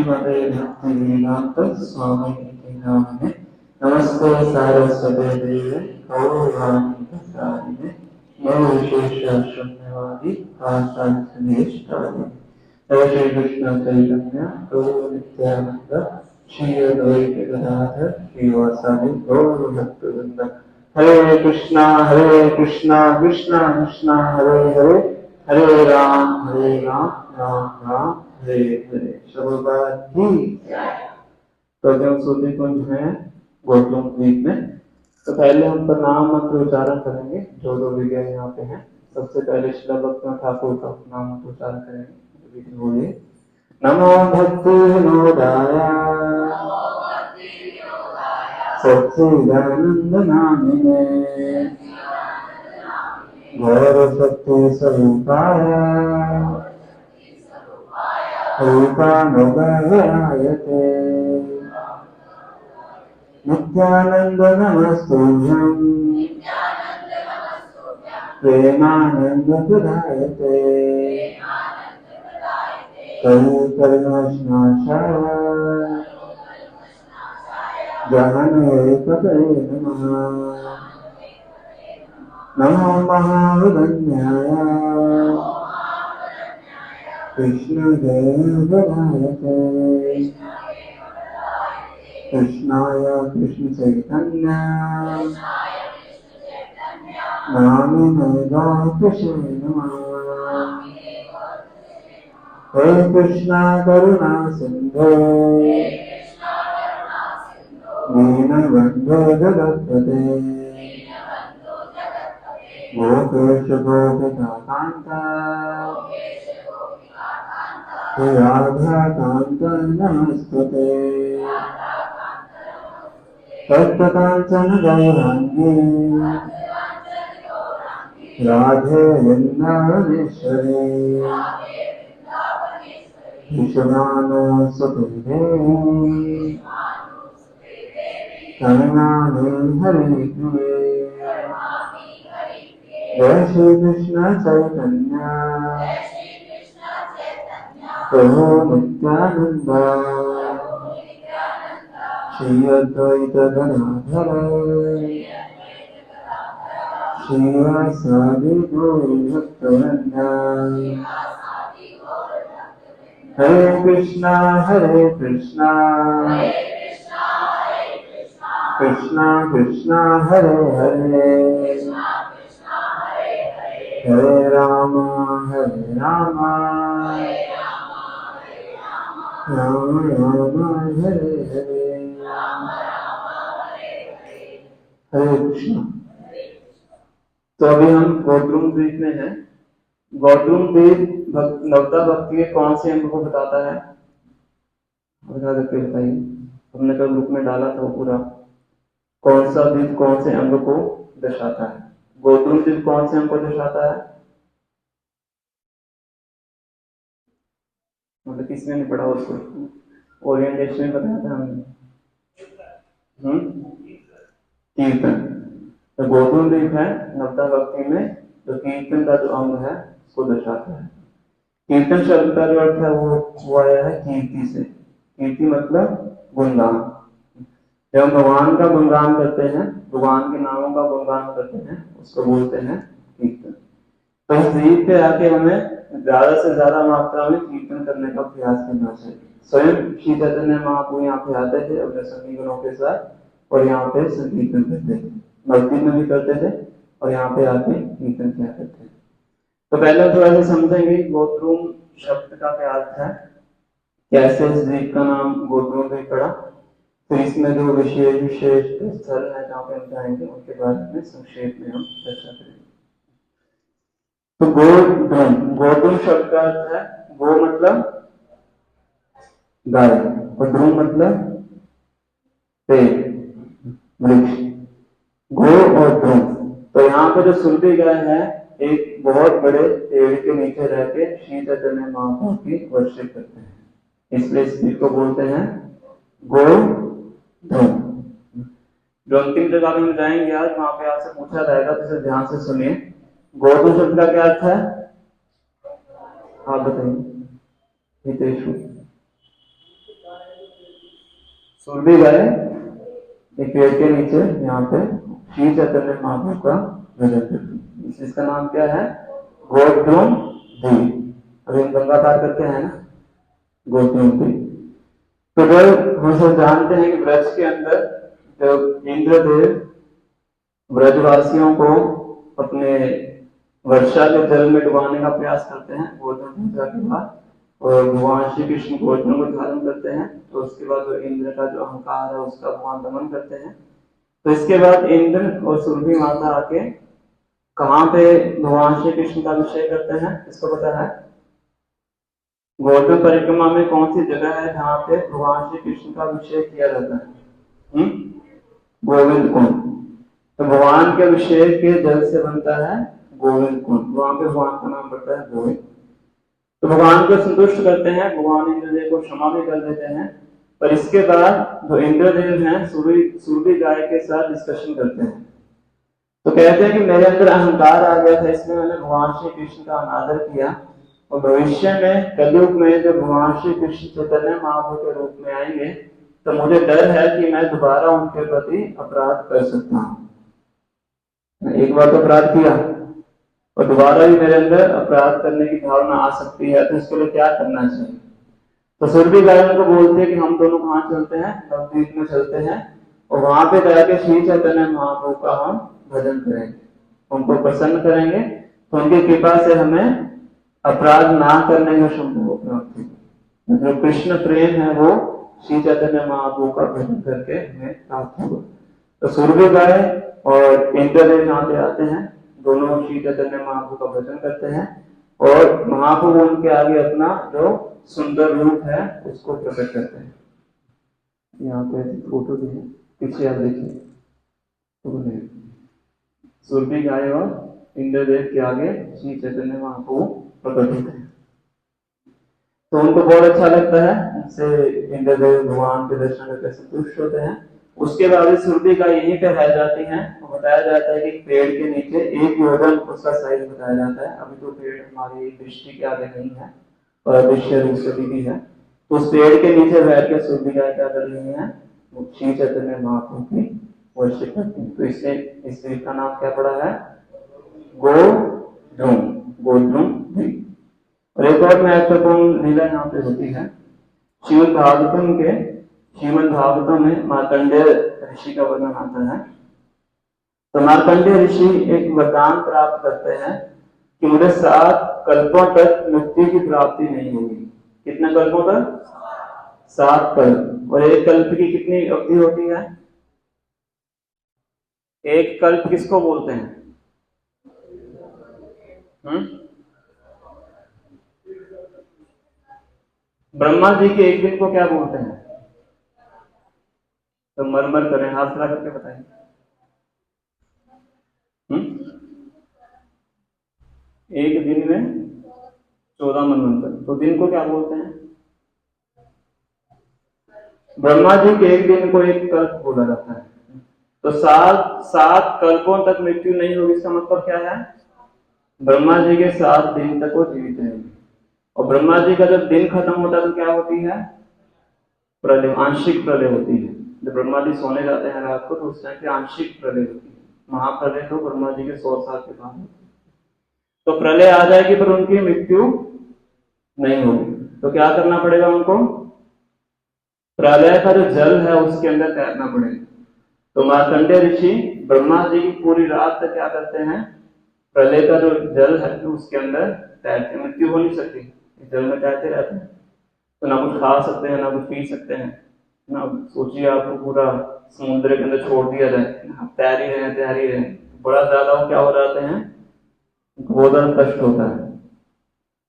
श्रीमते भक्तिवेदांत स्वामी नामिने नमस्ते सारस्वते देवे गौरवाणी प्रचारिणे निर्विशेष शून्यवादी आचार्यनिष्ठानि जय श्री कृष्ण चैतन्य प्रभु नित्यानंद श्री अद्वैत गदाधर श्रीवासादि गौर भक्तवृंद हरे कृष्णा कृष्णा कृष्णा हरे हरे हरे राम राम राम हरे हरे। सर्वभारती तो जब सूर्य कुंज है गौतम द्वीप में, तो पहले हम प्रणाम मंत्र उच्चारण करेंगे। जो लोग विजय यहाँ पे हैं, सबसे पहले श्री भक्ति ठाकुर का नाम मंत्र उच्चारण करेंगे। बोलिए नमो भक्ति विनोदाय सच्चिदानंद नामिने गौर शक्ति स्वरूपाय रूपानुगरायते नित्यानंद नमस्तुभ्यं प्रेमानंद प्रदायते करुणानाशाय जहने पतये नमः। नमो महावदन्याय कृष्णदेवरायते कृष्णाय कृष्ण चैतन्य नामिने गौतमे नमः। हे कृष्णा करुणा सिंधु दीनबन्धो जगत्पते गोपेश गोपिकान्त हे राधाकान्त नमस्ते। तप्तकाञ्चन गौराङ्गी राधे वृन्दावनेश्वरी विश्वनाथसुते करुणानि हरि प्रिये। जय श्री कृष्ण चैतन्य प्रभु नित्यानंद श्री अद्वैत गदाधर श्रीवासादि गौर भक्तवृंद। हरे कृष्णा कृष्णा कृष्णा हरे हरे हरे राम राम राम हरे हरे। हरे कृष्णा। तो अभी हम गौतम द्वीप में हैं। गौतम द्वीप नवदा भक्ति के कौन से अंग को बताता है? बता देते बताइए। हमने कल ग्रुप में डाला था वो पूरा। कौन सा द्वीप कौन से अंग को दर्शाता है? गौतम द्वीप कौन से अंग को दर्शाता है? मतलब किसने नहीं पढ़ा उसको? ओरिएंटेशन में बताया था हमने। कीर्तन। तो गौतम द्वीप है नवदा भक्ति में, तो कीर्तन का जो अंग है उसको दर्शाता है। कीर्तन शब्द का जो अर्थ है वो आया है कीर्ति से। कीर्ति मतलब गुणगान। जब हम भगवान का गुणगान करते हैं, भगवान के नामों का गुणगान करते हैं, उसको बोलते हैं कीर्तन। तो इस द्वीप पे आके हमें ज्यादा से ज्यादा मात्रा में कीर्तन करने का प्रयास करना चाहिए। स्वयं श्री चैतन्य महाप्रभु यहाँ पे आते थे अपने संगी गणों के साथ और यहाँ पे संकीर्तन करते थे। भक्ति में भी करते थे और यहाँ पे आके कीर्तन किया करते थे। तो पहले थोड़ा सा समझेंगे गोत्रुम शब्द का क्या अर्थ है, कैसे इस द्वीप का नाम गोत्रुम द्वीप पड़ा, फिर इसमें जो विशेष स्थल है जहाँ पे हम जाएंगे उनके बारे में संक्षेप में हम चर्चा करेंगे। तो गोत्रुम शब्द का अर्थ है गो मतलब गाय और ध्रुव मतलब पेड़ वृक्ष। गो और ध्रुव। तो यहाँ पे जो सुरभि गाय है एक बहुत बड़े पेड़ के नीचे रह के श्री चैतन्य महाप्रभु की वर्शिप करते हैं, इसलिए इस द्वीप को बोलते हैं गो ध्रुव। जो अंतिम जगह में जाएंगे आज, वहां पे आपसे पूछा जाएगा, तो इसे ध्यान से सुनिए। गौतम शब्द का क्या अर्थ है? आप बताइए हितेशु। सुरभि गाय एक पेड़ के नीचे यहाँ पे श्री चैतन्य महाप्रभु का भजन करती है। इसका नाम क्या है? गोद्रुम धी। अभी हम गंगा पार करके हैं ना, गोद्रुम धी। तो जब हम सब जानते हैं कि ब्रज के अंदर जब इंद्रदेव ब्रजवासियों को अपने वर्षा के जल में डुबाने का प्रयास करते हैं गोवर्धन पूजा के बाद, और भगवान श्री कृष्ण गोवर्धन को धारण करते हैं, तो उसके बाद जो इंद्र का जो अहंकार है उसका भगवान दमन करते हैं। तो इसके बाद इंद्र और सुरभि माता आके कहाँ पे भगवान श्री कृष्ण का अभिषेक करते हैं? किसको पता है? गोवर्धन परिक्रमा में कौन सी जगह है जहाँ पे भगवान श्री कृष्ण का अभिषेक किया जाता है? गोविंद कुंड। तो भगवान के अभिषेक के जल से बनता है गोविंद कुंड, वहां पे भगवान का नाम पड़ता है गोविंद। तो भगवान को संतुष्ट करते हैं, भगवान इंद्रदेव को क्षमा भी कर देते हैं। पर इसके बाद जो इंद्रदेव हैं सुरभि गाय के साथ डिस्कशन करते हैं। तो कहते हैं कि मेरे अंदर अहंकार आ गया था, इसलिए मैंने भगवान श्री कृष्ण का अनादर किया, और भविष्य में कलयुग में जब भगवान श्री कृष्ण चैतन्य महाप्रभु के रूप में आएंगे तो मुझे डर है कि मैं दोबारा उनके प्रति अपराध कर सकता हूँ। एक बार तो अपराध किया और दोबारा भी मेरे अंदर अपराध करने की भावना आ सकती है, तो इसके लिए क्या करना चाहिए? तो सुरभि गाय उनको बोलते हैं कि हम दोनों कहाँ चलते हैं? नवद्वीप में चलते हैं, और वहां पे जाके श्री चैतन्य महाप्रभु का हम भजन करेंगे, उनको प्रसन्न करेंगे, तो उनकी कृपा से हमें अपराध ना करने का संभव प्राप्त होगा। जो कृष्ण प्रेम है वो श्री चैतन्य महाप्रभु का भजन करके हमें प्राप्त होगा। तो सुरभि गाय और इंद्रदेव यहाँ पे आते हैं, दोनों श्री चैतन्य महाप्रभु का भजन करते हैं, और महाप्रभु उनके आगे अपना जो सुंदर रूप है उसको प्रकट करते हैं। यहाँ पे फोटो भी है, पीछे आप देखिए, तो सुरभि गाय और इंद्रदेव के आगे श्री चैतन्य महाप्रभु प्रकट होते हैं। तो उनको बहुत अच्छा लगता है, उनसे इंद्रदेव भगवान के दर्शन करके संतुष्ट होते हैं। उसके बाद सुरभि का यहीं पे रह जाती हैं, तो बताया जाता है कि पेड़ के नीचे एक योजन उसका साइज बताया जाता है। अभी तो पेड़ हमारी दृष्टि के आगे नहीं है और दृश्य रूप से भी है, तो उस पेड़ के नीचे बैठ के सुरभि गाय क्या कर रही है? श्री चैतन्य महाप्रभु की वर्शिप करती है। तो इसलिए इस द्वीप का नाम क्या पड़ा है? गोद्रुम, गोद्रुम द्वीप। और एक और महत्वपूर्ण लीला यहाँ पे होती है, श्रीमद् भागवतम में मार्कंडेय ऋषि का वर्णन आता है। तो मार्कंडेय ऋषि एक वरदान प्राप्त करते हैं कि मुझे 7 कल्पों तक मुक्ति की प्राप्ति नहीं होगी। कितने कल्पों तक? 7 कल्प। और एक कल्प की कितनी अवधि होती है? एक कल्प किसको बोलते हैं? ब्रह्मा जी के एक दिन को क्या बोलते हैं? तो मरमर करें, हाथ खड़ा करके बताएं। एक दिन में 14 मनवंतर, तो दिन को क्या बोलते हैं? ब्रह्मा जी के एक दिन को एक कल्प बोला जाता है। तो 7 कल्पों तक मृत्यु नहीं होगी, इसका मतलब क्या है? ब्रह्मा जी के 7 दिन तक वो जीवित रहेंगे। और ब्रह्मा जी का जब दिन खत्म होता है तो क्या होती है? प्रलय, आंशिक प्रलय होती है। जब ब्रह्मा जी सोने जाते हैं रात को तो उस टाइम पे आंशिक प्रलय होती है। महाप्रलय तो ब्रह्मा जी के 100 साल के बाद होती है। तो प्रलय आ जाएगी पर उनकी मृत्यु नहीं होगी। तो क्या करना पड़ेगा उनको? प्रलय का जो जल है उसके अंदर तैरना पड़ेगा। तो मार्कंडेय ऋषि ब्रह्मा जी की पूरी रात तक क्या करते हैं? प्रलय का जो जल है उसके अंदर तैरते, मृत्यु हो नहीं सकती, जल में तैरते रहते हैं। तो ना कुछ खा सकते हैं, ना कुछ पी सकते हैं, ना सोचिए आपको पूरा समुद्र के अंदर छोड़ दिया जाए, आप तैर ही रहे, बड़ा ज्यादा वो क्या हो जाते हैं? बहुत ज्यादा कष्ट होता है।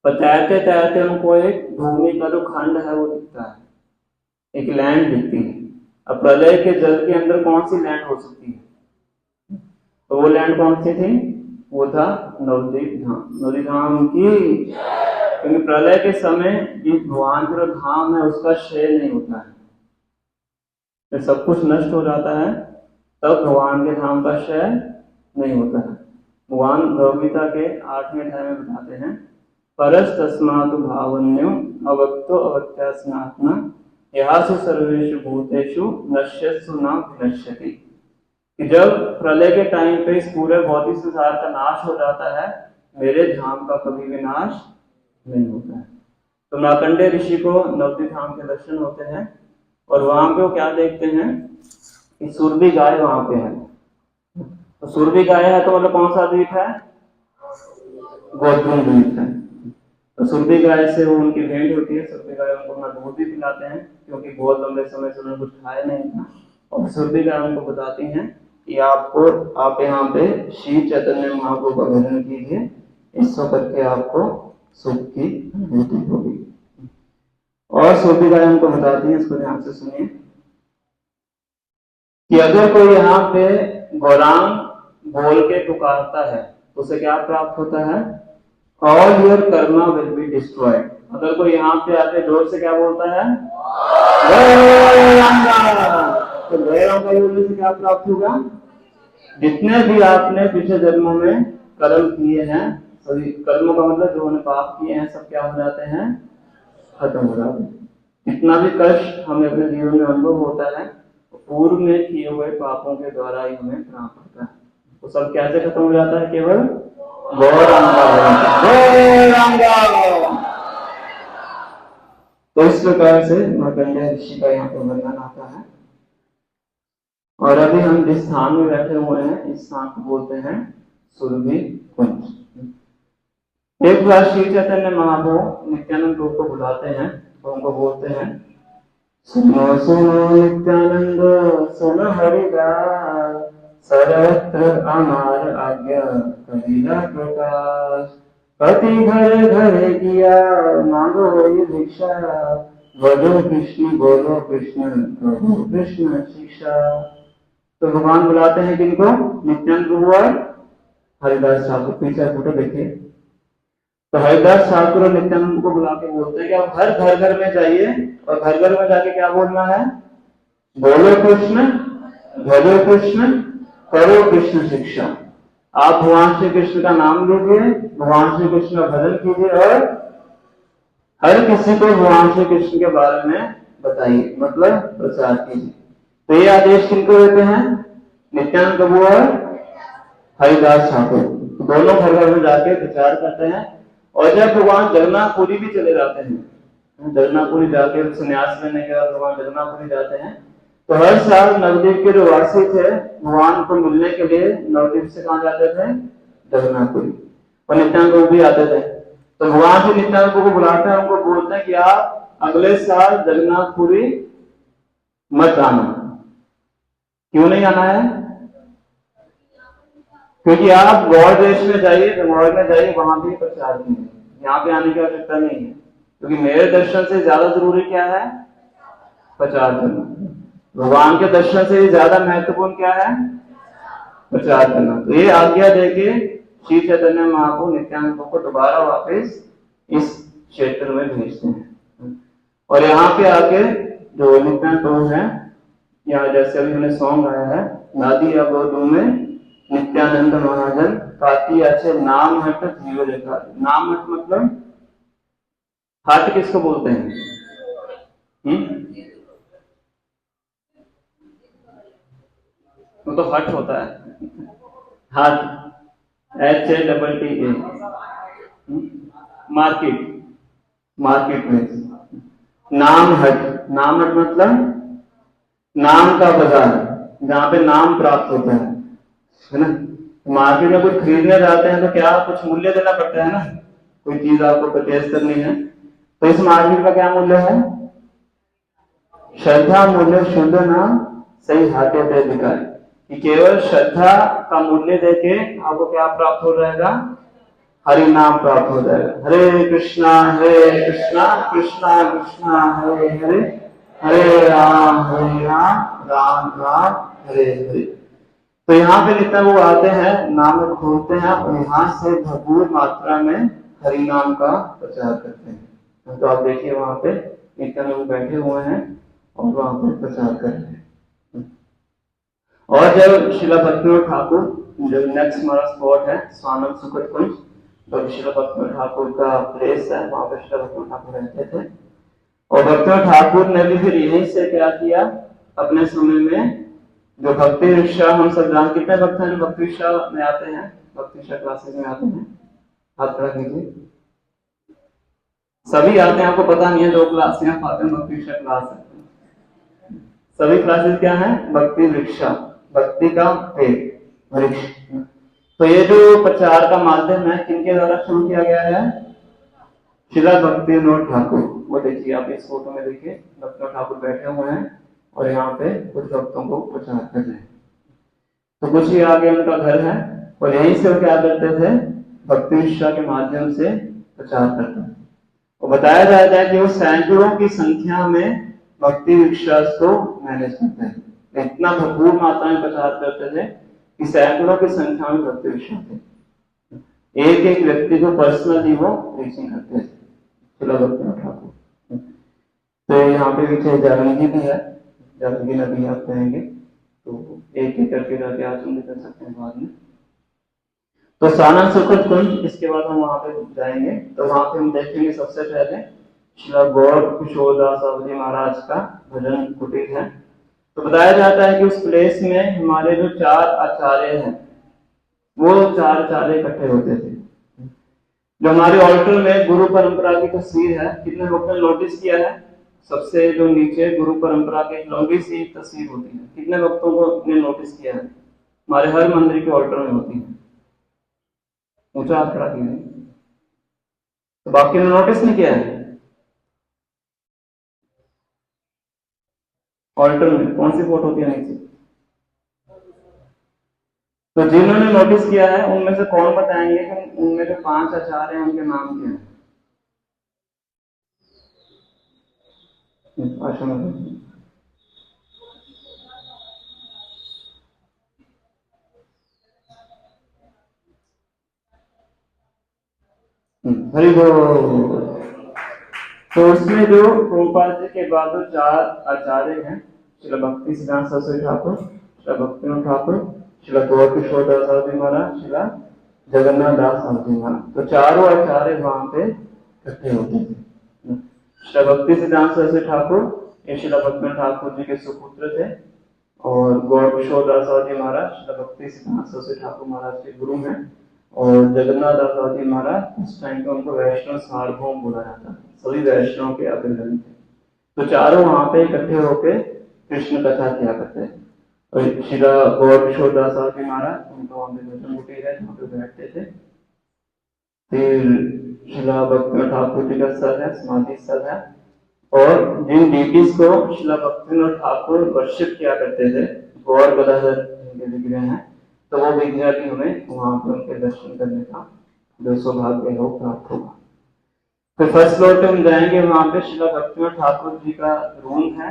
पर तैरते तैरते उनको एक भूमि का जो खंड है वो दिखता है, एक लैंड दिखती है। अब प्रलय के जल के अंदर कौन सी लैंड हो सकती है? तो वो लैंड कौन सी थी? वो था नवद्वीप धाम। नवद्वीप धाम की, क्योंकि प्रलय के समय जिस भगवान का धाम है उसका क्षय नहीं होता है, जब सब कुछ नष्ट हो जाता है तब भगवान के धाम का क्षय नहीं होता है। भगवान भगवगीता के 8वें अध्याय में बताते हैं, परस तस्मात् भावन्यो अवक्तो अवत्यास्नात्मा यहासु सर्वेषु भूतेषु नश्यत्सु न विनश्यति, कि जब प्रलय के टाइम पे इस पूरे भौतिक संसार का नाश हो जाता है, मेरे धाम का कभी विनाश नहीं होता है। तो मार्कंडेय ऋषि को नवद्वीप धाम के दर्शन होते हैं और वहां पे वो क्या देखते हैं कि सुरभि गाय वहां पे है। तो सुरभि गाय है तो मतलब कौन सा द्वीप है? गोवर्धन द्वीप है। तो सुरभि गाय से वो उनकी भेंट होती है। सुरभि गाय उनको अपना दूध भी पिलाते हैं क्योंकि बहुत लंबे समय से उन्होंने कुछ खाया नहीं था। और सुरभि गाय उनको बताती हैं कि आप यहाँ पे श्री चैतन्य महाप्रभु का भजन कीजिए, इसको करके आपको सुख की अनुभूति होगी। और सुरभि गाय उनको बताती है, इसको ध्यान से सुनिए, कि अगर कोई यहाँ पे गौरांग बोल के पुकारता है तो उसे क्या प्राप्त होता है? All your Karma will be destroyed. अगर कोई यहाँ पे आके जोर से क्या बोलता है? गौरांगा, तो गौरांगा बोलने से क्या प्राप्त होगा? जितने भी आपने पिछले जन्मों में कर्म किए हैं, सभी कर्मों का मतलब जो उन्होंने पाप किए हैं सब क्या हो जाते हैं? खत्म हो जाते हैं। जितना भी कष्ट हमें अपने जीवन में अनुभव होता है, पूर्व में किए हुए पापों के द्वारा ही हमें प्राप्त होता है। तो सब कैसे खत्म हो जाता है? केवल गौरांगा। तो इस प्रकार से मार्कंडेय ऋषि का यहाँ पे वर्णन आता है। और अभी हम जिस स्थान में बैठे हुए हैं, इस स्थान को बोलते हैं सुरभि कुंज। एक बार श्री चैतन्य महाप्रभु नित्यानंद रूप को बुलाते हैं तो उनको बोलते हैं, सुनो सुनो नित्यानंद सुनो हरिदास, सर्वत्र अमार आज्ञा कबीरा प्रकाश, पति घर घर किया मांगो वही भिक्षा, बोलो कृष्ण प्रभु कृष्ण शिक्षा। तो भगवान बुलाते हैं किनको? नित्यानंद प्रभु और हरिदास ठाकुर। पीछे फोटो देखिए। तो हरिदास ठाकुर और नित्यानंद को बुला के बोलते हैं कि आप हर घर में जाइए और घर में जाके क्या बोलना है? बोलो कृष्ण, भजो कृष्ण, करो कृष्ण शिक्षा। आप भगवान श्री कृष्ण का नाम लीजिए, भगवान श्री कृष्ण का भजन कीजिए और हर किसी को भगवान श्री कृष्ण के बारे में बताइए, मतलब प्रचार कीजिए। तो ये आदेश किनको देते हैं? नित्यानंद प्रभु और हरिदास ठाकुर। दोनों घर में जाके प्रचार करते हैं। और जब भगवान जगन्नाथपुरी भी चले जाते हैं, जगन्नाथपुरी जाके संन्यास लेने के बाद भगवान जगन्नाथपुरी जाते हैं, तो हर साल नवद्वीप के जो वासी थे भगवान को मिलने के लिए नवद्वीप से कहाँ जाते थे? जगन्नाथपुरी। और नित्यानंद प्रभु भी आते थे। तो भगवान से नित्यानंद प्रभु को बुलाते हैं, उनको बोलते हैं कि आप अगले साल जगन्नाथपुरी मत आना। क्यों नहीं आना है? क्योंकि आप गौड़ देश में जाइए, गौड़ में जाइए, वहां भी प्रचार कीजिए, यहाँ पे आने की आवश्यकता नहीं है। क्योंकि मेरे दर्शन से ज्यादा जरूरी क्या है? प्रचार करना। भगवान के दर्शन से ज्यादा महत्वपूर्ण क्या है? प्रचार करना। तो ये आज्ञा देके श्री चैतन्य महाप्रभु नित्यानंद को दोबारा वापस इस क्षेत्र में भेजते हैं। और यहाँ पे आके जो नित्यानंद प्रभु है, यहाँ जैसे अभी हमने सॉन्ग आया है, नादी अबोधू में नित्यानंद महाजन काती अच्छे नाम हट जीव रेखा। नाम हट मतलब हट किसको बोलते हैं? वो तो हट होता है, हट HATT, मार्केट, मार्केट प्लेस। नाम हट, नाम हट मतलब नाम का बाजार, जहाँ पे नाम प्राप्त होता है ना। मार्केट में कुछ खरीदने जाते हैं तो क्या कुछ मूल्य देना पड़ता है ना, कोई चीज आपको परचेज करनी है। तो इस मार्केट का क्या मूल्य है? श्रद्धा मूल्य शुद्ध नाम सही हाथे पे दिखाए, कि केवल श्रद्धा का मूल्य देके आपको क्या प्राप्त हो जाएगा? हरि नाम प्राप्त हो जाएगा। हरे कृष्णा कृष्णा कृष्णा हरे हरे, हरे राम राम राम हरे हरे। तो यहाँ पे जितना वो आते हैं नाम खोलते हैं और यहाँ से भरपूर मात्रा में हरि नाम का प्रचार करते हैं। तो आप देखिए वहां पे इतने लोग बैठे हुए हैं और वहां पे प्रचार कर रहे हैं। और जब शिला भक्तिनाथ ठाकुर, जो नेक्स्ट हमारा स्पॉट है स्वानंद सुखद कुंज, तो शिला भक्तिनाथ ठाकुर का प्लेस है, वहां पे शिला भक्तिनाथ ठाकुर रहते थे। और भक्तिनाथ ठाकुर ने भी फिर यहीं से क्या किया, अपने समय में जो भक्ति रिक्शा हम सब जान, कितने भक्त हैं जो भक्ति रिक्शा में आते हैं, भक्ति रिक्शा क्लासेस में आते हैं, हाथ खड़ा कीजिए। सभी आते हैं, आपको पता नहीं है, 2 क्लास से आप आते हैं, भक्ति रिक्शा क्लास है। सभी क्लासेस क्या है, भक्ति रिक्शा, भक्ति का पेट वृक्ष। तो ये जो प्रचार का माध्यम है किनके द्वारा शुरू किया गया है, शिला भक्ति विनोद ठाकुर। वो देखिए आप इस फोटो में देखिए, भक्ति ठाकुर बैठे हुए हैं और यहाँ पे कुछ भक्तों को प्रचार कर रहे हैं। तो कुछ ही आगे उनका घर है और यहीं से वो क्या करते थे, भक्ति रिक्शा के माध्यम से प्रचार करते हैं। और बताया जाता है कि वो सैकड़ों की संख्या में भक्ति रिक्शा को मैनेज करते हैं, इतना भरपूर मात्रा में प्रचार करते थे कि सैकड़ों की संख्या में भक्ति रिक्शा थे, एक एक व्यक्ति को पर्सनली वो रीचिंग करते थे, शिला भक्ति ठाकुर। तो यहाँ पे पीछे जागृति भी है, जागृति नदी आप कहेंगे तो एक एक करके जाके आचरण कर सकते हैं बाद में। तो सानंद सुखद कुंज, इसके बाद हम वहां पे जाएंगे, तो वहां पे हम देखेंगे सबसे पहले श्री गौर किशोरदास जी महाराज का भजन कुटीर है। तो बताया जाता है कि उस प्लेस में हमारे जो 4 आचार्य हैं वो 4 आचार्य इकट्ठे होते थे। जो हमारे ऑल्टर में गुरु परंपरा की तस्वीर है, कितने लोगों ने नोटिस किया है, सबसे जो नीचे गुरु परंपरा की लंबी सी तस्वीर होती है, कितने भक्तों को ने नोटिस किया है, हमारे हर मंदिर के ऑल्टर में होती है, ऊंचा हाथ खड़ा कीजिए। तो बाकी ने नोटिस नहीं किया है, ऑल्टर में कौन सी फोटो होती है नीचे। तो जिन्होंने नोटिस किया है उनमें से कौन बताएंगे कि उनमें जो 5 आचार्य हैं उनके नाम क्या है, आश्रम में। हरि बोल। तो उसमें जो गोपाल जी के बाद जो 4 आचार्य हैं, श्री भक्ति सिद्धांत सरस्वती ठाकुर, श्री भक्तिनाथ ठाकुर, श्री गौर किशोर दास जी महाराज, श्री जगन्नाथ दास जी महाराज, तो चारों आचार्य वहां पे इकट्ठे होते थे। श्री भक्ति सिद्धांत सरस्वती ठाकुर ये श्री भक्तिनाथ ठाकुर जी के सुपुत्र थे और गौर किशोर दास जी महाराज श्री भक्ति सिद्धांत सरस्वती ठाकुर महाराज के गुरु हैं और जगन्नाथ दास जी महाराज उस टाइम पे उनको वैष्णव सार्वभौम बोला जाता है, सभी वैष्णव के अभिन्न थे। तो चारों वहां पे इकट्ठे होकर कृष्ण कथा किया करते हैं। और श्री गौर किशोर दास जी महाराज उनको वहां पे भजन कुटीर है जहाँ पे बैठते थे। फिर शिला भक्ति ठाकुर जी का स्थल है, समाधि स्थल है, और जिन डीटीज को शिला भक्तिनाथ ठाकुर वर्शिप किया करते थे, गौर गदाधर जिनके विग्रह हैं, तो वो विग्रह भी हमें वहां पर उनके दर्शन करने का जो सौभाग्य हो प्राप्त होगा। फिर फर्स्ट फ्लोर पे हम जाएंगे, वहां पे शिला भक्तिनाथ ठाकुर जी का रूम है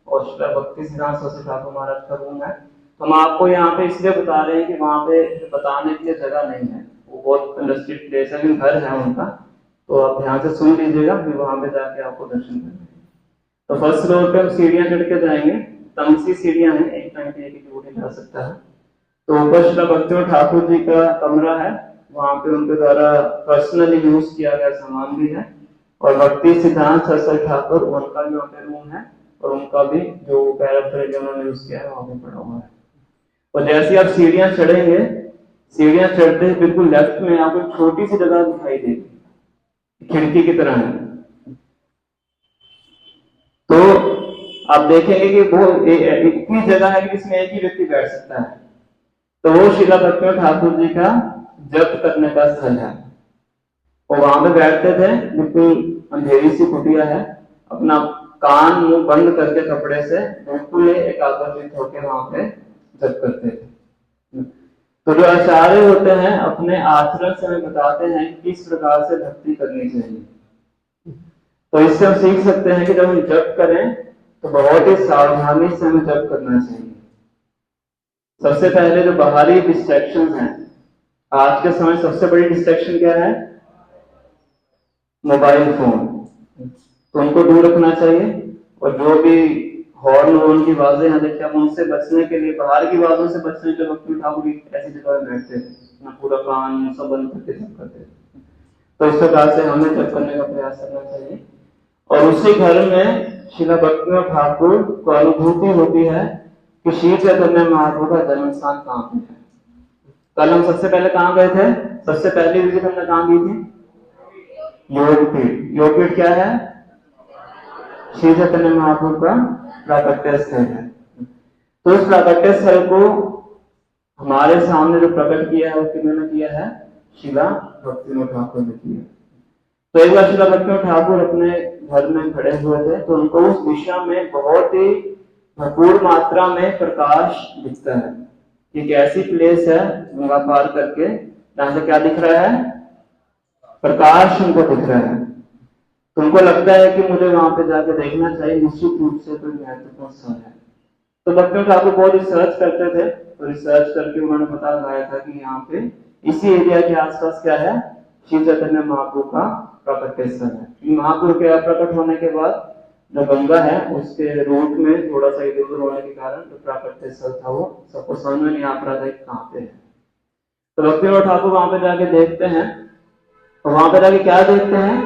और शिला भक्ति सिद्धांत सरस्वती ठाकुर महाराज का रूम है। तो हम आपको यहाँ पे इसलिए बता रहे हैं कि वहां पे बताने के लिए जगह नहीं है, वो बहुत कंजस्टेड प्लेस है, घर है उनका, तो आप ध्यान से सुन लीजिएगा, फिर वहां पे जाके आपको दर्शन करना है। तो फर्स्ट फ्लोर पे हम सीढ़ियां चढ़ के जाएंगे, तमसी सीढ़ियां हैं, एक टाइम पे एक जोड़ी जा सकता है। तो ऊपर श्री भक्तिनाथ ठाकुर जी का कमरा है, वहां पे उनके द्वारा पर्सनली यूज किया गया सामान भी है, और भक्ति सिद्धांत सरस्वती ठाकुर उनका भी वहां पे रूम है और उनका भी जो पैराफ्रेज उन्होंने यूज किया है वहां पे पड़ा हुआ है। और जैसे आप सीढ़ियां चढ़ेंगे, सीढ़ियां चढ़ते ही बिल्कुल लेफ्ट में आपको छोटी सी जगह दिखाई देगी, खिड़की की तरह है। तो आप देखेंगे कि वो इतनी जगह है कि जिसमें एक ही व्यक्ति बैठ सकता है। तो वो शिला भक्तिनाथ ठाकुर जी का जप करने का स्थल है, और वहां पे बैठते थे, बिल्कुल अंधेरी सी कुटिया है, अपना कान मुंह बंद करके कपड़े से बिल्कुल एकाग्रचित होकर वहां पे जप करते थे। तो जो आचार्य होते हैं अपने आचरण से हमें बताते हैं किस प्रकार से भक्ति करनी चाहिए। तो इससे हम सीख सकते हैं कि जब हम जप करें तो बहुत ही सावधानी से हमें जप करना चाहिए। सबसे पहले जो बाहरी डिस्ट्रैक्शन हैं, आज के समय सबसे बड़ी डिस्ट्रैक्शन क्या है, मोबाइल फोन, तो उनको दूर रखना चाहिए। और जो भी हॉर्न की आवाजें हैं, देखिए हम उनसे बचने के लिए, बाहर की आवाजों से बचने के लिए भक्ति ठाकुर ऐसी जगह में बैठते थे, अपना पूरा कान सब बंद करके जप करते थे। तो इस प्रकार से हमें जप करने का प्रयास करना चाहिए। और उसी घर में श्रीला भक्तिनाथ ठाकुर को अनुभूति होती है कि श्री चैतन्य महाप्रभु का जन्म स्थान कहाँ पे है। कल हम सबसे पहले कहाँ गए थे? सबसे पहली विजिट हमने कहाँ की थी? योगपीठ। योगपीठ क्या है? श्री चैतन्य महाप्रभु का प्राकट्य स्थल है। तो इस प्राकट्य स्थल को हमारे सामने जो प्रकट किया है वो किन्होंने किया है? श्रीला भक्तिनाथ ठाकुर ने किया। तो एक बार श्रीला भक्तिनाथ ठाकुर अपने घर में खड़े हुए थे तो उनको उस दिशा में बहुत ही भरपूर मात्रा में प्रकाश दिखता है। एक ऐसी प्लेस है गंगा पार करके जहां से क्या दिख रहा है? प्रकाश उनको दिख रहा है। तो उनको लगता है कि मुझे वहां पे जाके देखना चाहिए, निश्चित रूप से कोई महत्वपूर्ण स्थल है। तो भक्तिनाथ ठाकुर बहुत रिसर्च करते थे, तो रिसर्च करके उन्होंने पता लगाया था कि यहाँ पे इसी एरिया के आसपास क्या है? श्री चैतन्य महाप्रभु का प्राकट्य स्थल है। महाप्रभु के प्रकट होने के बाद जो गंगा है उसके रूट में थोड़ा सा इधर उधर होने के कारण जो प्राकट्य स्थल था वो सबको समझ में नहीं आ रहा था कहाँ पे है। तो भक्तिनाथ ठाकुर वहां पे जाके देखते हैं, तो वहां पे जाके क्या देखते हैं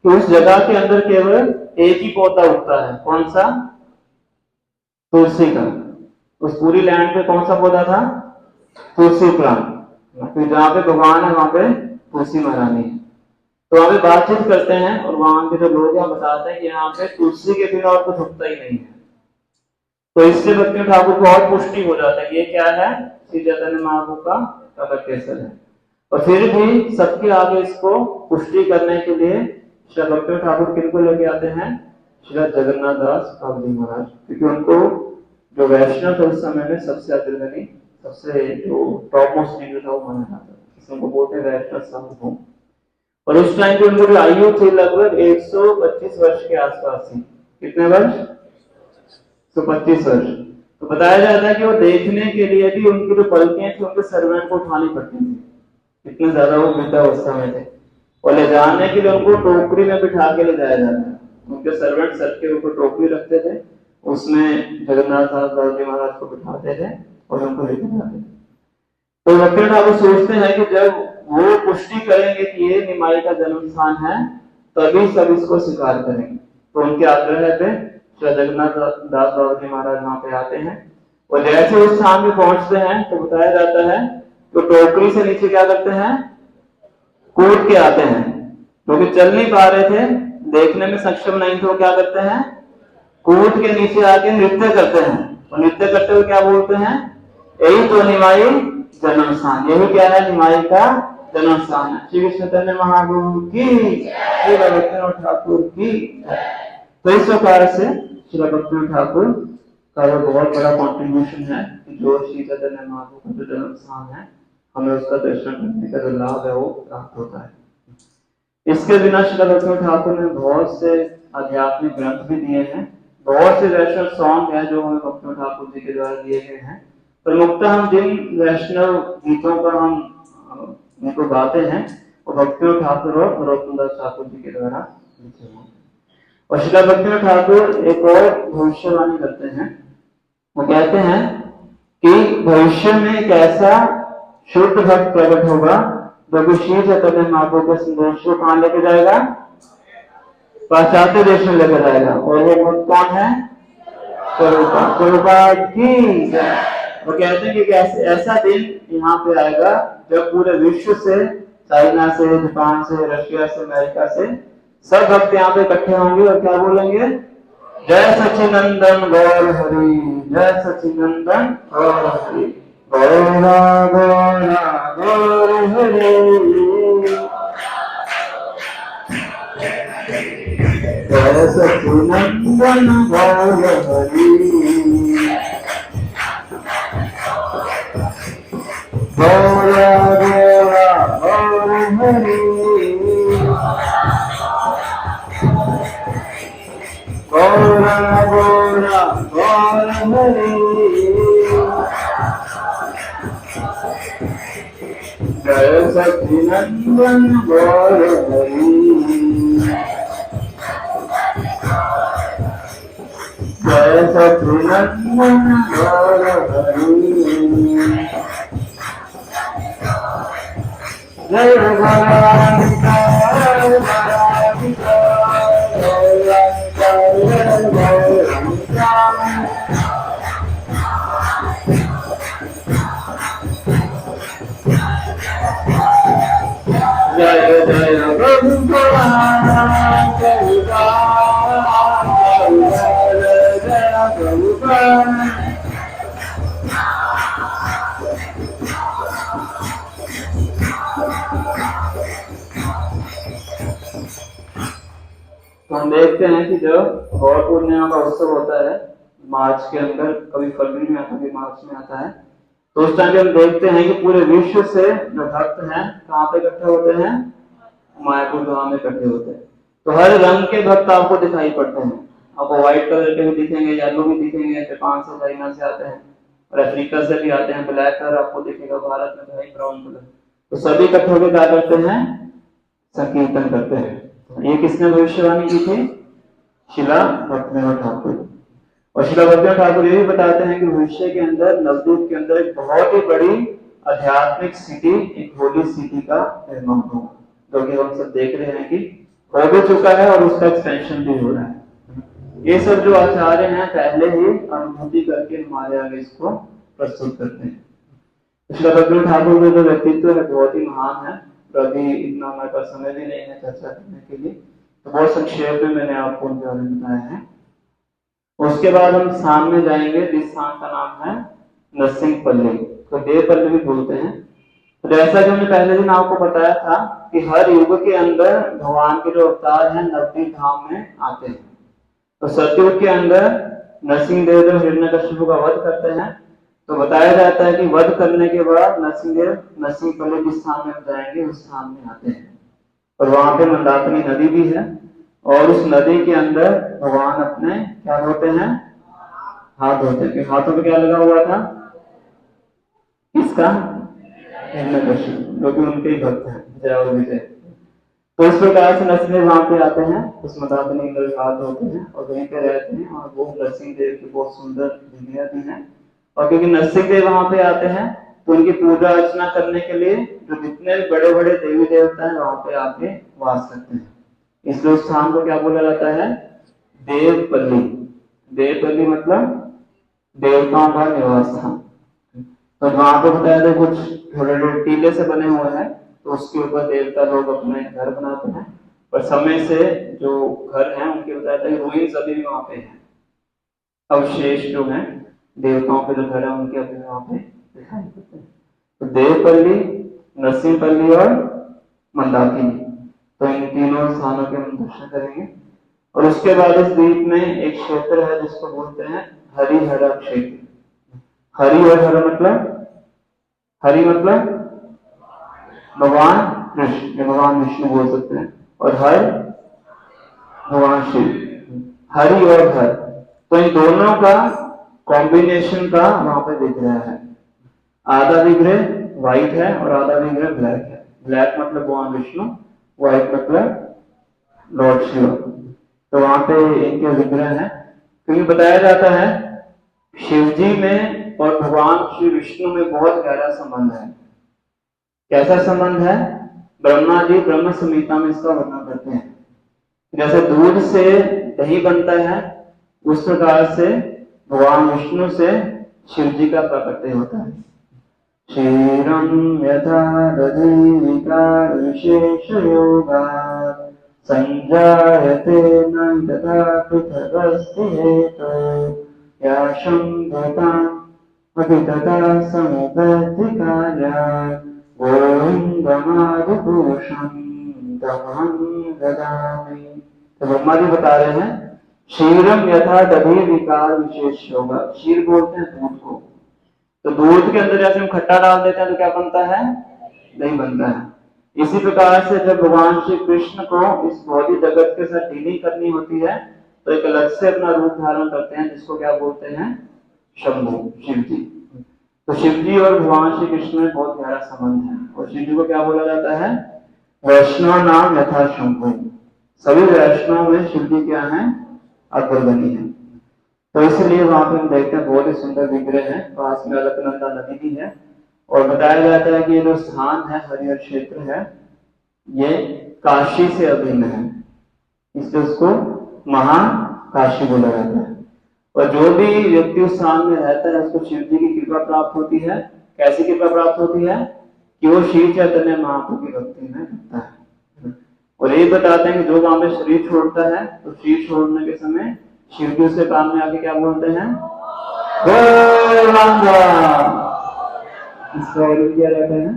कि उस जगह के अंदर केवल एक ही पौधा उगता है। कौन सा? तुलसी का। उस पूरी लैंड पे कौन सा पौधा था? तुलसी प्लांट। तो जहाँ पे भगवान है वहां पे तुलसी महारानी है। तो वहां पे बातचीत करते हैं और वहां के जो लोग हैं बताते हैं कि यहाँ पे तुलसी के बिना और कुछ उगता ही नहीं है। तो इससे भक्तिनाथ ठाकुर को और पुष्टि हो जाता है कि ये क्या है? श्री चैतन्य महाप्रभु का प्राकट्य स्थल है। और फिर भी सबके आगे इसको पुष्टि करने के लिए श्री भक्तिनाथ ठाकुर किनको लेके आते हैं? श्री जगन्नाथ दास बाबू जी महाराज, क्योंकि उनको जो वैष्णव थे उस समय में सबसे अग्रगणी, सबसे जो टॉप मोस्ट लीडर था वो माना जाता है। उनको बोलते वैष्णव सार्वभौम। और उस टाइम पे उनको जो आयु थी लगभग 125 वर्ष के आसपास थी। कितने वर्ष? 125 वर्ष। तो बताया जाता है कि वो देखने के लिए भी उनकी जो पलकियां थी उनके सर्वेंट को उठानी पड़ती थी, इतने ज्यादा वो वृद्धावस्था में थे। और ले जाने के लिए उनको टोकरी में बिठा के ले जाया जाता है। उनके सर्वेंट सर के ऊपर टोकरी रखते थे, उसमें जगन्नाथ दास बाबू जी महाराज को बिठाते थे और उनको लेके जाते थे। तो भक्तिनाथ ठाकुर सोचते हैं कि जब वो पुष्टि करेंगे कि ये निमाई का जन्म स्थान है तभी सब इसको स्वीकार करेंगे। तो उनके आग्रह पे श्री जगन्नाथ दास बाबू जी महाराज वहां पे आते हैं और जैसे उस स्थान में पहुंचते हैं तो बताया जाता है तो टोकरी से नीचे क्या करते हैं? कूद के आते हैं, क्योंकि चल नहीं पा रहे थे, देखने में सक्षम नहीं थे। वो क्या करते हैं? कूद के नीचे आके नृत्य करते हैं। और नृत्य करते हुए क्या बोलते हैं? यही तो निमाई जन्म स्थान। यही क्या है? निमाई का जन्म स्थान है। श्री चैतन्य महाप्रभु की, श्री भक्तिनाथ ठाकुर की। तो इस प्रकार से श्री भक्तिनाथ ठाकुर का जो बहुत बड़ा कॉन्ट्रीब्यूशन है कि जो श्री चैतन्य महाप्रभु का जो जन्म स्थान है हमें उसका दर्शन करने का जो लाभ है वो प्राप्त होता है। इसके बिना श्री भक्तिनाथ ठाकुर ने बहुत से आध्यात्मिक ग्रंथ भी दिए हैं, बहुत से वैष्णव सॉन्ग है जो हमें भक्तिनाथ ठाकुर जी के द्वारा दिए गए हैं। प्रमुखतः हम जिन वैष्णव गीतों का हम उनको गाते हैं वो भक्तिनाथ ठाकुर और नरोत्तमदास ठाकुर जी के द्वारा लिखे हुए हैं। और श्रीला भक्तिनाथ ठाकुर एक और भविष्यवाणी करते हैं। वो कहते हैं कि भविष्य में एक ऐसा शुद्ध भक्त प्रकट होगा जो श्री चैतन्य महाप्रभु के संदेश को कहां लेके जाएगा? पाश्चात्य देश में लेकर जाएगा। और वो भक्त कौन है? प्रभुपाद की। वो कहते हैं कि ऐसा दिन यहाँ पे आएगा जब पूरे विश्व से, चाइना से, जापान से, रशिया से, अमेरिका से सब भक्त यहाँ पे इकट्ठे होंगे और क्या बोलेंगे? जय सच्चिनंदन गौर हरि, जय सच्चिनंदन गौर हरि, गौरा गौरा गौर हरि, जय सच्चिनंदन गौर हरि, गौरा गौरा गौर हरि, गौरा गौरा गौर हरि, जय सच्चिनंदन गौर हरि, जय सच्चिनंदन गौर हरि, जय भगवान का तो हम देखते हैं कि जब गौर पूर्णिमा का उत्सव होता है मार्च के अंदर, कभी फरवरी में आता है, कभी मार्च में आता है, तो उस टाइम हम देखते हैं कि पूरे विश्व से जो भक्त हैं कहाँ पे इकट्ठे होते हैं, मायापुर धाम में इकट्ठे होते हैं। तो हर रंग के भक्त आपको दिखाई पड़ते हैं। आपको व्हाइट कलर के भी दिखेंगे, येलो भी दिखेंगे, जापान से चाइना से आते हैं और अफ्रीका से भी आते हैं। ब्लैक कलर आपको दिखेगा, भारत में भाई ब्राउन कलर। तो सभी इकट्ठे होकर क्या करते हैं, संकीर्तन करते हैं। ये किसने भविष्यवाणी की थी, शिला भक्तिविनोद ठाकुर। और शिला भक्तिविनोद ठाकुर ये भी बताते हैं कि भविष्य के अंदर नवद्वीप के अंदर एक बहुत ही बड़ी आध्यात्मिक सिटी, एक होली सिटी का निर्माण होगा, जो कि हम सब देख रहे हैं कि हो भी चुका है और उसका एक्सपेंशन भी हो रहा है। ये सब जो आचार्य हैं पहले ही अनुभूति करके हमारे आगे इसको प्रस्तुत करते हैं। शिला भक्तिविनोद ठाकुर का जो व्यक्तित्व है बहुत ही महान है। तो अभी इतना हमारे पास समय भी नहीं है चर्चा करने के लिए, तो बहुत संक्षेप में मैंने आपको उनके बारे में बताया है। उसके बाद हम स्थान में जाएंगे जिस स्थान का नाम है नरसिंहपल्ली, तो देवपल्ली भी बोलते हैं। तो जैसा कि हमने पहले दिन आपको बताया था कि हर युग के अंदर भगवान के जो अवतार हैं नवद्वीप धाम में आते हैं। तो सतयुग के अंदर नरसिंह देव जब हिरण्यकशिपु का वध करते हैं, तो बताया जाता है कि वध करने के बाद नरसिंह देव नरसिंहपल्ली जिस स्थान में जाएंगे उस स्थान में आते हैं। और वहां पे मंदाकिनी नदी भी है, और उस नदी के अंदर भगवान अपने क्या धोते हैं, हाथ धोते हैं। हाथों पे क्या लगा हुआ था, किसका, हिरण्यकशिपु, जो कि उनके ही भक्त हैं, जय और विजय। तो इस प्रकार से नरसिंह वहां पे आते हैं, उस मंदाकिनी नदी हाथ धोते हैं और वहीं पे रहते हैं। और वो नरसिंह देव की बहुत सुंदर विधियां भी हैं। और क्योंकि नरसिंह देव वहां पे आते हैं तो उनकी पूजा अर्चना करने के लिए जो जितने बड़े बड़े देवी देवता हैं वहां पे आके वास करते हैं। इसलिए उस स्थान को क्या बोला जाता है, देवपल्ली। देवपल्ली मतलब देवताओं का निवास स्थान। तो वहां पे बताया था कुछ थोड़े थोड़े टीले से बने हुए हैं, तो उसके ऊपर देवता लोग अपने घर बनाते हैं। पर समय से जो घर हैं उनके बताया था रूइंस अभी भी वहां पे हैं, अवशेष जो हैं देवताओं के जो घर है उनके अभी वहां पे दिखाई देते हैं। तो देवपल्ली, नरसिंहपल्ली और मंदाकिनी, तो इन तीनों स्थानों के हम दर्शन करेंगे। और उसके बाद इस द्वीप में एक क्षेत्र है जिसको बोलते हैं हरिहर क्षेत्र। हरि और हर मतलब, हरि मतलब भगवान कृष्ण, भगवान विष्णु बोल सकते हैं, और हर भगवान शिव। हरि और हर, तो इन दोनों का कॉम्बिनेशन का वहां पे विग्रह है। आधा विग्रह व्हाइट है और आधा विग्रह ब्लैक है। ब्लैक मतलब भगवान विष्णु, व्हाइट मतलब लॉर्ड शिव। तो वहां पे इनके विग्रह है। क्योंकि बताया जाता है शिव जी में और भगवान श्री विष्णु में बहुत गहरा संबंध है। कैसा संबंध है, ब्रह्मा जी ब्रह्म संहिता में इसका वर्णन करते हैं। जैसे दूध से दही बनता है, उस प्रकार से भगवान विष्णु से शिव जी का प्राकट्य होता है। क्षीरं यथा दधि विकार विशेष योगात् संजायते न तथा पृथगस्ति हेतु या शंभुताम् अभितथा समुपैति कार्यात् गोविंदमादिपुरुषं तमहं ददामि। तो ब्रह्मा जी बता रहे हैं क्षीरम यथा दधि विकार विशेष योगा। क्षीर बोलते हैं दूध को। तो दूध के अंदर जैसे हम खट्टा डाल देते हैं तो क्या बनता है, दही बनता है। इसी प्रकार से जब भगवान श्री कृष्ण को इस भौतिक जगत के साथ डीलिंग करनी होती है तो एक अलग से अपना रूप धारण करते हैं, जिसको क्या बोलते हैं, शंभु, शिव जी। तो शिव जी और भगवान श्री कृष्ण में बहुत गहरा संबंध है। और शिव जी को क्या बोला जाता है, वैष्णव नाम यथा शंभु। सभी वैष्णव में शिव जी क्या है, अग्रगणी है। तो इसलिए वहां पे हम देखते हैं बहुत ही सुंदर विग्रह है। पास में अलकनंदा नदी भी है। और बताया जाता है कि ये जो स्थान है, हरिहर क्षेत्र है, ये काशी से अभिन्न है, इसलिए उसको महाकाशी बोला जाता है। और जो भी व्यक्ति उस स्थान में रहता है उसको शिव जी की कृपा प्राप्त होती है। कैसी कृपा प्राप्त होती है, कि वो शिव चैतन्य महाप्रभु की भक्ति में रहता है। और ये बताते हैं कि जो वहां पे शरीर छोड़ता है तो शरीर छोड़ने के समय शिव जी उसके कान में आके क्या बोलते हैं, इसका किया रहता है।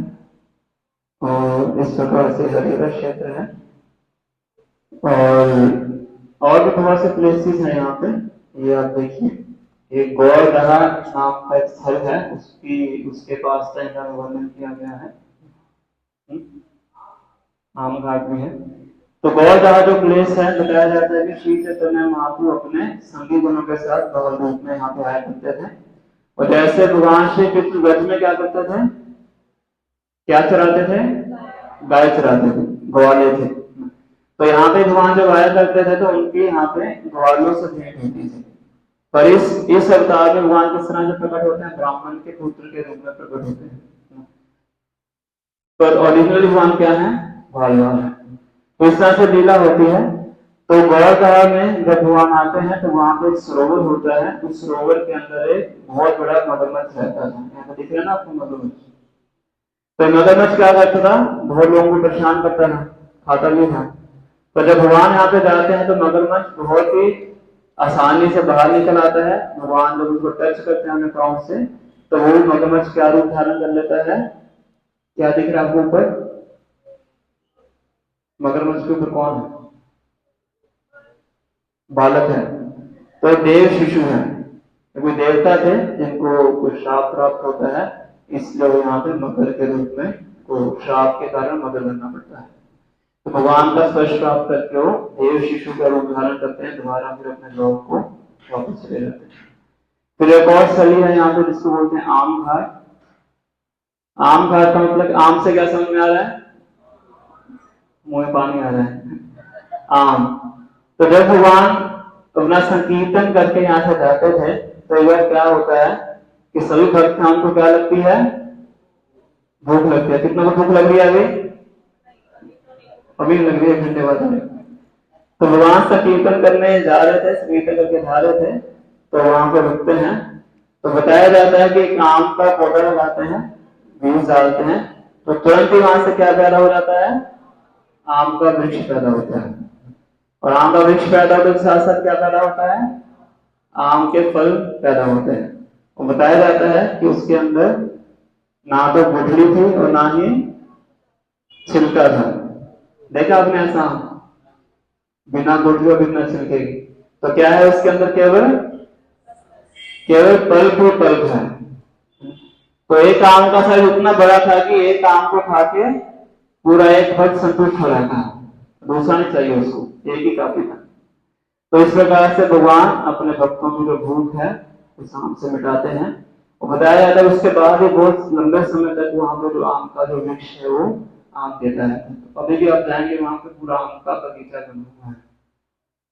और इस प्रकार से हरिहर क्षेत्र है। और और भी बहुत से प्लेसेस हैं यहाँ पे, ये आप देखिए। एक गौरदहा नाम का एक स्थल है, उसकी उसके पास का इनका वर्णन किया गया है। आम घाट में है। तो गौरदहा जो प्लेस है, बताया जाता है कि श्री चैतन्य महाप्रभु अपने संगी जनों के साथ भगवत रूप में यहाँ पे आया करते थे। और जैसे भगवान श्री कृष्ण व्रज में क्या करते थे, क्या चराते थे, गाय चराते थे, ग्वाले थे। तो यहाँ पे भगवान जब आया करते थे तो उनकी यहाँ पे ग्वालों से भेंट होती थी। पर इस अवतार में भगवान किस तरह से प्रकट होते हैं, ब्राह्मण के पुत्र के रूप में प्रकट होते हैं। पर ओरिजिनल भगवान क्या है, भगवान है। तो इस तरह से लीला होती है। तो गौरतहा में जब भगवान आते हैं तो वहां पे एक सरोवर होता है, उस सरोवर के अंदर एक बहुत बड़ा मगरमच्छ रहता है। यहाँ पे दिख रहा है ना आपको मगरमच्छ। तो मगरमच्छ क्या करता था, बहुत लोगों को परेशान करता था, खाता भी था। पर जब भगवान यहाँ पे जाते हैं तो मगरमच्छ बहुत ही आसानी से बाहर निकल आता है। भगवान जब उसको टच करते हैं अपने पाँव से, तो वो मगरमच्छ क्या रूप धारण कर लेता है, क्या दिख रहा है आपको ऊपर, मगरमच्छ के ऊपर कौन है, बालक है। तो देव शिशु है, कोई देवता थे जिनको कुछ श्राप प्राप्त होता है, इसलिए यहाँ पे मकर के रूप में को श्राप के कारण मकर बनना पड़ता है। तो भगवान का स्पर्श प्राप्त करके वो देव शिशु का रूप धारण करते हैं, दोबारा फिर अपने लोक को वापस चले जाते हैं। फिर एक और स्थली है यहाँ पे जिसको बोलते हैं आम घाट। आम घाट का मतलब आम से क्या समझ में आ रहा है, मुंह में पानी आ रहा है, आम। तो जब भगवान अपना संकीर्तन करके यहाँ से जाते थे तो एक बार क्या होता है कि सभी भक्तों को क्या लगती है, भूख लगती है। कितना को भूख लग रही है अभी, अभी लग रही है, घंटे बाद। तो भगवान संकीर्तन करने जा रहे थे, संकीर्तन करके जा रहे थे, तो वहां पर रुकते हैं। तो बताया जाता है कि एक आम का पौधा लगाते हैं, बीज डालते हैं, तो तुरंत ही वहां से क्या पैदा हो जाता है, आम का वृक्ष पैदा होता है। और आम का वृक्ष पैदा होने के साथ साथ क्या पैदा होता है, आम के फल पैदा होते हैं। और बताया जाता है कि उसके अंदर ना तो गुठली थी और ना ही छिलका था। देखा आपने ऐसा, बिना गुठली और बिना छिलके की। तो क्या है उसके अंदर, केवल केवल पल्प ही पल्प है। तो एक आम का साइज उतना बड़ा था कि एक आम को खा के पूरा एक भक्त संतुष्ट हो जाता है, दूसरा नहीं चाहिए उसको, एक ही काफी था। तो इस प्रकार से भगवान अपने भक्तों की जो भूख है उस आम से मिटाते हैं। और बताया जाता है उसके बाद ही बहुत लंबे समय तक वहां पर जो आम का जो वृक्ष है वो आम देता है। तो अभी भी आप जाएंगे वहां पे पूरा आम का बगीचा बना हुआ है।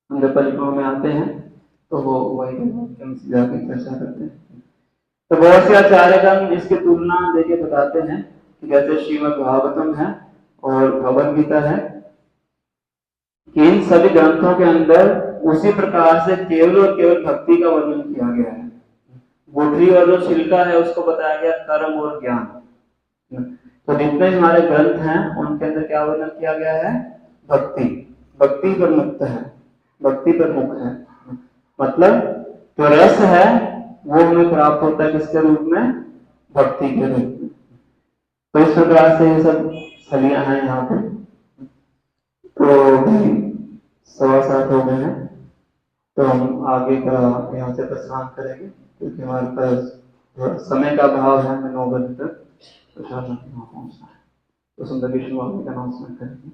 हम जब परिक्रमा में आते हैं तो वो वही जाके चर्चा करते हैं। तो बहुत से आचार्यगण इसकी तुलना देके बताते हैं कि जैसे श्रीमद् भागवतम है और भगवद गीता है, कि इन सभी ग्रंथों के अंदर उसी प्रकार से केवल और केवल भक्ति का वर्णन किया गया है। गुठली और जो छिलका है उसको बताया गया कर्म और ज्ञान। तो जितने हमारे ग्रंथ हैं उनके अंदर क्या वर्णन किया गया है, भक्ति। भक्ति पर मुक्त है, भक्ति पर मुक्त है। मतलब जो रस है वो हमें प्राप्त होता है किसके रूप में, भक्ति के रूप में। तो इस प्रकार से ये सब सलियां हैं यहाँ पे। तो भाई 7:15 हो गए हैं, तो हम आगे का यहाँ से प्रस्थान करेंगे क्योंकि हमारे पास समय का अभाव है। हमें 9 बजे तक प्रशासन के वहाँ पहुँचना है। तो सुंदर विष्णु आगे का अनाउंसमेंट करेंगे।